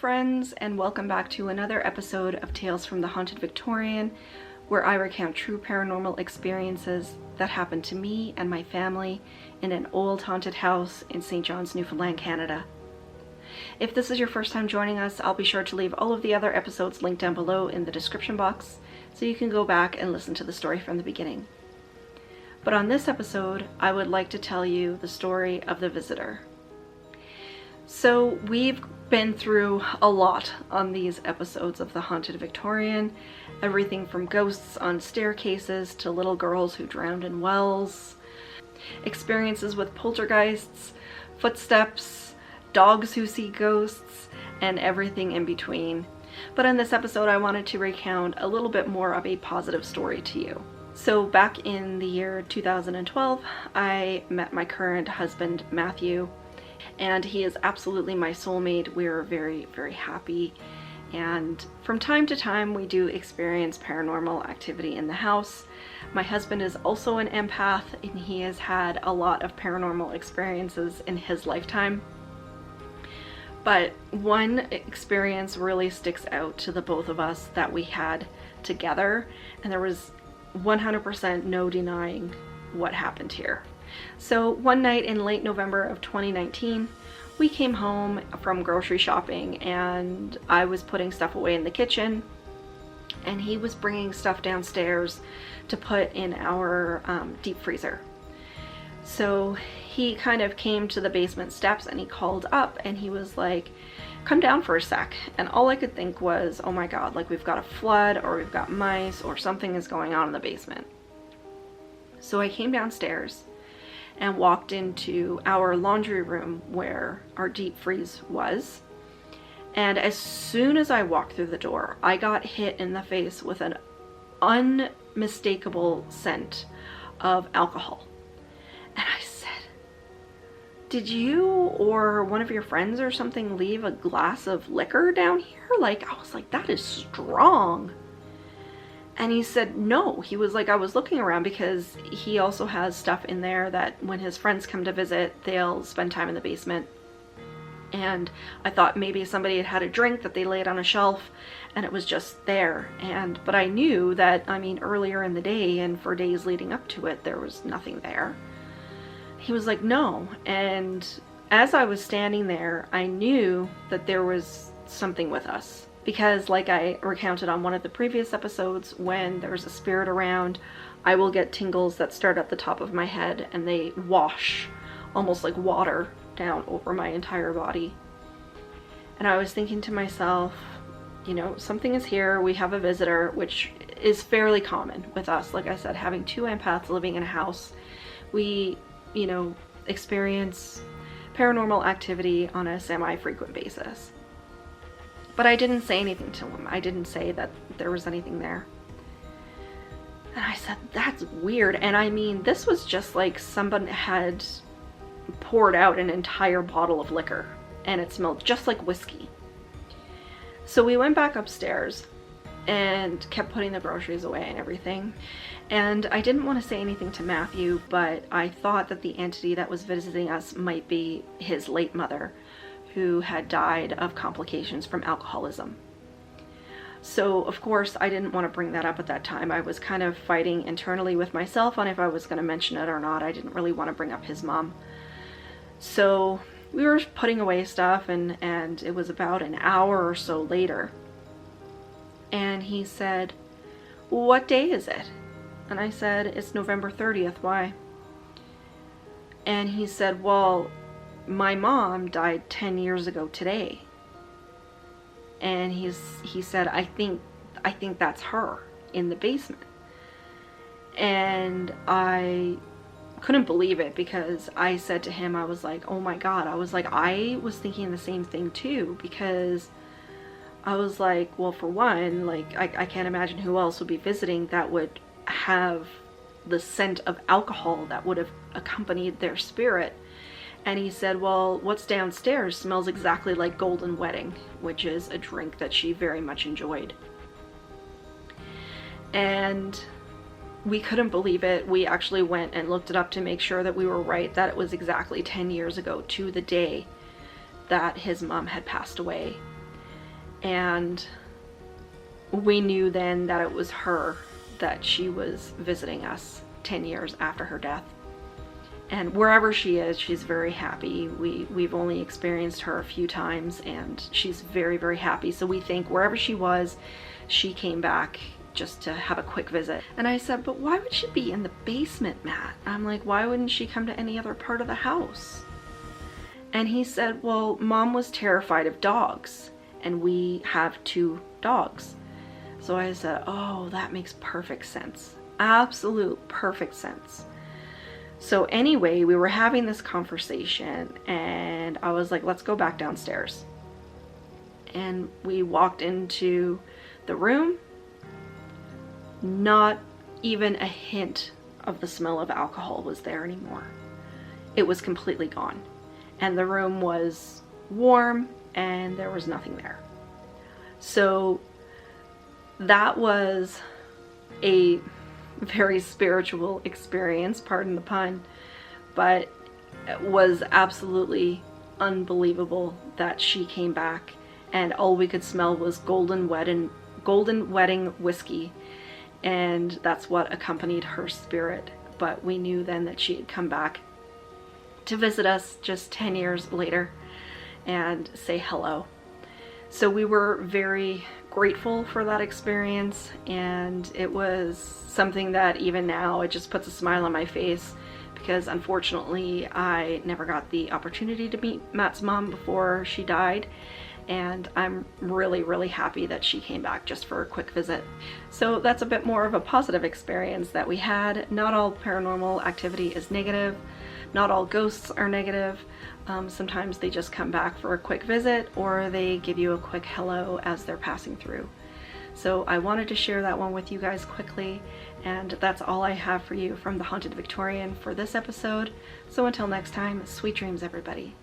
friends, and welcome back to another episode of Tales from the Haunted Victorian, where I recount true paranormal experiences that happened to me and my family in an old haunted house in St. John's, Newfoundland, Canada. If this is your first time joining us, I'll be sure to leave all of the other episodes linked down below in the description box so you can go back and listen to the story from the beginning. But on this episode, I would like to tell you the story of the visitor. So we've been through a lot on these episodes of the Haunted Victorian, everything from ghosts on staircases to little girls who drowned in wells, experiences with poltergeists, footsteps, dogs who see ghosts, and everything in between. But in this episode, I wanted to recount a little bit more of a positive story to you. So back in the year 2012, I met my current husband, Matthew, and he is absolutely my soulmate. We're very, very happy. And from time to time, we do experience paranormal activity in the house. My husband is also an empath, and he has had a lot of paranormal experiences in his lifetime. But one experience really sticks out to the both of us that we had together, and there was 100% no denying what happened here. So one night in late November of 2019, we came home from grocery shopping, and I was putting stuff away in the kitchen, and he was bringing stuff downstairs to put in our deep freezer. So he kind of came to the basement steps and he called up and he was like, "Come down for a sec." And all I could think was, oh my god, like we've got a flood or we've got mice or something is going on in the basement. So I came downstairs and walked into our laundry room where our deep freeze was. And as soon as I walked through the door, I got hit in the face with an unmistakable scent of alcohol. And I said, "Did you or one of your friends or something leave a glass of liquor down here?" Like, I was like, "That is strong." And he said, "No." He was like, "I was looking around," because he also has stuff in there that when his friends come to visit, they'll spend time in the basement. And I thought maybe somebody had had a drink that they laid on a shelf and it was just there. But I knew that, earlier in the day and for days leading up to it, there was nothing there. He was like, "No." And as I was standing there, I knew that there was something with us. Because like I recounted on one of the previous episodes, when there's a spirit around, I will get tingles that start at the top of my head and they wash almost like water down over my entire body. And I was thinking to myself, something is here. We have a visitor, which is fairly common with us. Like I said, having two empaths living in a house, we experience paranormal activity on a semi-frequent basis. But I didn't say anything to him. I didn't say that there was anything there. And I said, "That's weird." And this was just like somebody had poured out an entire bottle of liquor, and it smelled just like whiskey. So we went back upstairs and kept putting the groceries away and everything. And I didn't want to say anything to Matthew, but I thought that the entity that was visiting us might be his late mother, who had died of complications from alcoholism. So of course I didn't want to bring that up at that time. I was kind of fighting internally with myself on if I was going to mention it or not. I didn't really want to bring up his mom. So we were putting away stuff, and it was about an hour or so later. And he said, "What day is it?" And I said, "It's November 30th, why?" And he said, "Well, my mom died 10 years ago today." And he said, I think that's her in the basement." And I couldn't believe it, because I said to him, I was like, "Oh my god." I was like, I was thinking the same thing too, because I was like, well, for one, like I can't imagine who else would be visiting that would have the scent of alcohol that would have accompanied their spirit. And he said, "Well, what's downstairs smells exactly like Golden Wedding," which is a drink that she very much enjoyed. And we couldn't believe it. We actually went and looked it up to make sure that we were right, that it was exactly 10 years ago to the day that his mom had passed away. And we knew then that it was her, that she was visiting us 10 years after her death. And wherever she is, she's very happy. We've only experienced her a few times, and she's very, very happy. So we think wherever she was, she came back just to have a quick visit. And I said, but why would she be in the basement, Matt? I'm like, why wouldn't she come to any other part of the house? And he said, well, Mom was terrified of dogs, and we have 2 dogs. So I said, oh, that makes perfect sense. Absolute perfect sense. So anyway, we were having this conversation, and I was like, let's go back downstairs. And we walked into the room. Not even a hint of the smell of alcohol was there anymore. It was completely gone. And the room was warm, and there was nothing there. So that was a very spiritual experience, pardon the pun, but it was absolutely unbelievable that she came back, and all we could smell was golden wedding whiskey, and that's what accompanied her spirit. But we knew then that she had come back to visit us just 10 years later and say hello. So we were very grateful for that experience, and it was something that even now it just puts a smile on my face, because unfortunately I never got the opportunity to meet Matt's mom before she died, and I'm really, really happy that she came back just for a quick visit. So that's a bit more of a positive experience that we had. Not all paranormal activity is negative. Not all ghosts are negative. Sometimes they just come back for a quick visit, or they give you a quick hello as they're passing through. So I wanted to share that one with you guys quickly, and that's all I have for you from the Haunted Victorian for this episode. So until next time, sweet dreams, everybody.